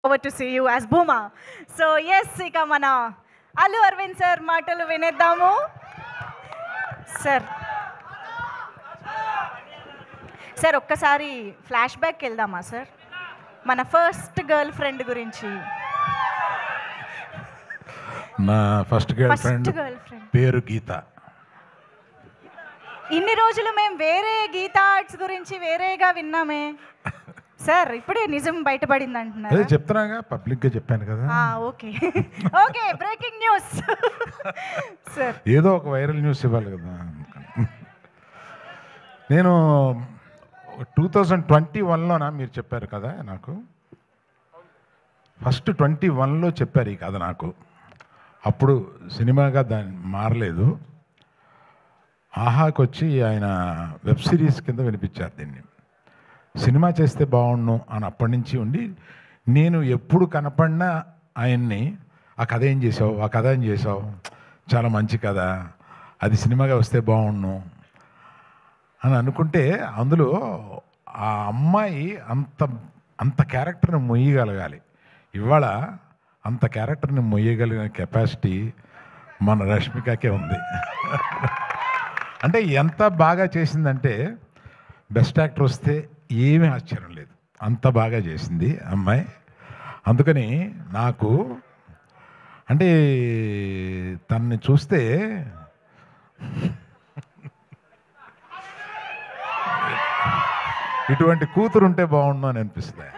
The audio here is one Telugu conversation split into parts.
Over to see you as Bhuma. So yes, ఇక మన అల్లు అరవింద్ సార్ మాటలు వినేద్దాము. సార్ ఒక్కసారి ఫ్లాష్ బ్యాక్ వెళ్దామా సార్, మన ఫస్ట్ గర్ల్ ఫ్రెండ్ గురించి. నా ఫస్ట్ గర్ల్ ఫ్రెండ్ పేరు గీత. ఇన్ని రోజులు మేము వేరే గీతా ఆర్ట్స్ గురించి వేరేగా విన్నామే సార్, ఇప్పుడే నిజం బయటపడింది అంటున్నారు. చెప్తున్నాగా, పబ్లిక్ గా చెప్పాను కదా. Okay okay, breaking news sir. ఏదో ఒక వైరల్ న్యూస్ ఇవ్వాలి కదా. నేను 2021లోనా మీరు చెప్పారు కదా నాకు, ఫస్ట్ 21లో చెప్పారు ఈ కథ నాకు. అప్పుడు సినిమాగా దాన్ని మారలేదు, ఆహాకి వచ్చి ఆయన వెబ్ సిరీస్ కింద వినిపించారు దీన్ని. సినిమా చేస్తే బాగుండు అని అప్పటి నుంచి ఉండి, నేను ఎప్పుడు కనపడినా ఆయన్ని ఆ కథ ఏం చేసావు, ఆ కథ ఏం చేసావు, చాలా మంచి కథ, అది సినిమాగా వస్తే బాగుండు అని అనుకుంటే, అందులో ఆ అమ్మాయి అంత క్యారెక్టర్ని మొయ్యగలగాలి. ఇవాళ అంత క్యారెక్టర్ని మొయ్యగలిగిన కెపాసిటీ మన రష్మికకే ఉంది. అంటే ఎంత బాగా చేసిందంటే, బెస్ట్ యాక్టర్ వస్తే ఏమీ ఆశ్చర్యం లేదు, అంత బాగా చేసింది అమ్మాయి. అందుకని నాకు అంటే తనని చూస్తే ఇటువంటి కూతురు ఉంటే బాగుండు అని అనిపిస్తుంది.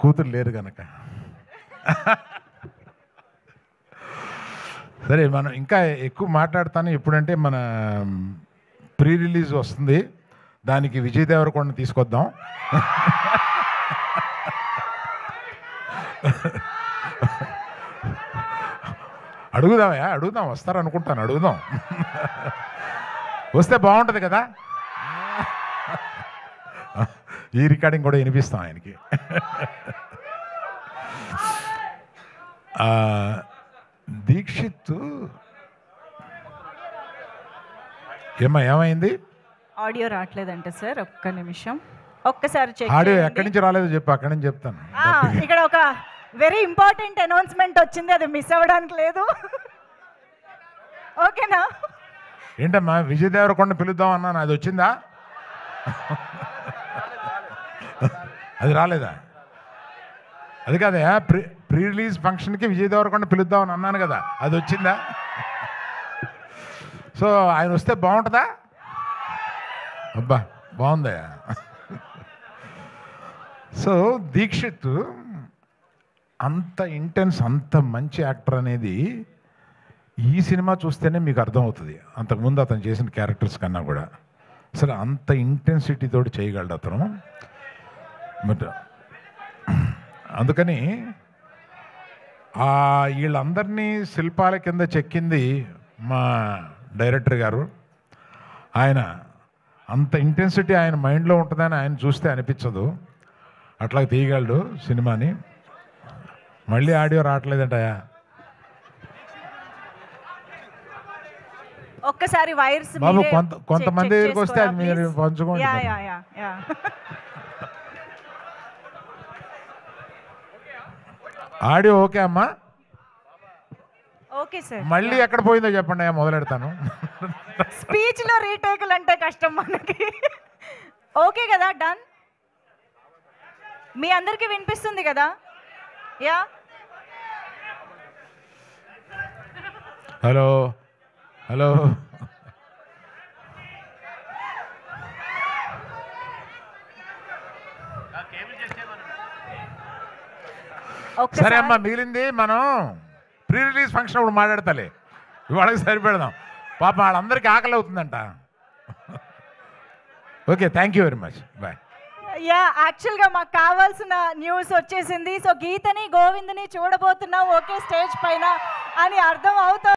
కూతురు లేరు కనుక. సరే, మనం ఇంకా ఎక్కువ మాట్లాడతాను. ఎప్పుడంటే మన ప్రీ రిలీజ్ వస్తుంది, దానికి విజయ్ దేవరకొండ తీసుకొద్దాం. అడుగుదాం, వస్తారనుకుంటాను, అడుగుదాం. వస్తే బాగుంటుంది కదా. ఈ రికార్డింగ్ కూడా వినిపిస్తాం ఆయనకి. దీక్షిత్ ఏమైంది? ఆడియో రావట్లేదంటే సార్, ఒక్క నిమిషం, ఒక్కసారి చెక్. ఆడియో ఎక్కడి నుంచి రాలేదు చెప్పు, అక్కడి నుంచి చెప్తాను. ఇక్కడ ఒక వెరీ ఇంపార్టెంట్ అనౌన్స్మెంట్ వచ్చింది, అది మిస్ అవ్వడానికి లేదు. ఓకేనా? ఏంటమ్మా, విజయ్ దేవరకొండ పిలుద్దాం అన్నాను, అది వచ్చిందా? అది రాలేదా? అది కాదా, ప్రీ రిలీజ్ ఫంక్షన్కి విజయ్ దేవరకొండ పిలుద్దామని అన్నాను కదా, అది వచ్చిందా? సో ఆయన వస్తే బాగుంటుందా? అబ్బా బాగుందా. సో దీక్షిత్ అంత ఇంటెన్స్, అంత మంచి యాక్టర్ అనేది ఈ సినిమా చూస్తేనే మీకు అర్థమవుతుంది. అంతకుముందు అతను చేసిన క్యారెక్టర్స్ కన్నా కూడా అసలు అంత ఇంటెన్సిటీ తోటి చేయగలడు అతను. బట్ అందుకని వీళ్ళందరినీ శిల్పాల కింద చెక్కింది మా డైరెక్టర్ గారు. ఆయన అంత ఇంటెన్సిటీ ఆయన మైండ్లో ఉంటుందని ఆయన చూస్తే అనిపించదు, అట్లా తీయగలడు సినిమాని. మళ్ళీ ఆడియో రావట్లేదంటయా, ఒక్కసారి వైర్స్ బాబు కొంతమంది దగ్గరికి వస్తే అది మీరు పంచుకోండి. ఆడియో ఓకే అమ్మా? Okay sir. మళ్ళీ ఎక్కడ పోయిందో చెప్పండి, మొదలెడతాను. స్పీచ్ లో రీటేకులు అంటే కష్టం మనకి. ఓకే కదా, డన్. మీ అందరికీ వినిపిస్తుంది కదా? Yeah, hello hello. సరే అమ్మా, మిగిలింది మనం ప్రీ రిలీజ్ ఫంక్షన్ అప్పుడు మాట్లాడతాలే, ఇవాళకి సరిపెడదాం. పాప వాళ్ళందరికీ ఆకలి అవుతుందంట. Okay, thank you very much, bye. Yeah, యాక్చువల్గా మాకు కావాల్సిన న్యూస్ వచ్చేసింది. సో గీతని గోవిందని చూడబోతున్నాం ఒకే స్టేజ్ పైన అని అర్థం అవుతుంది.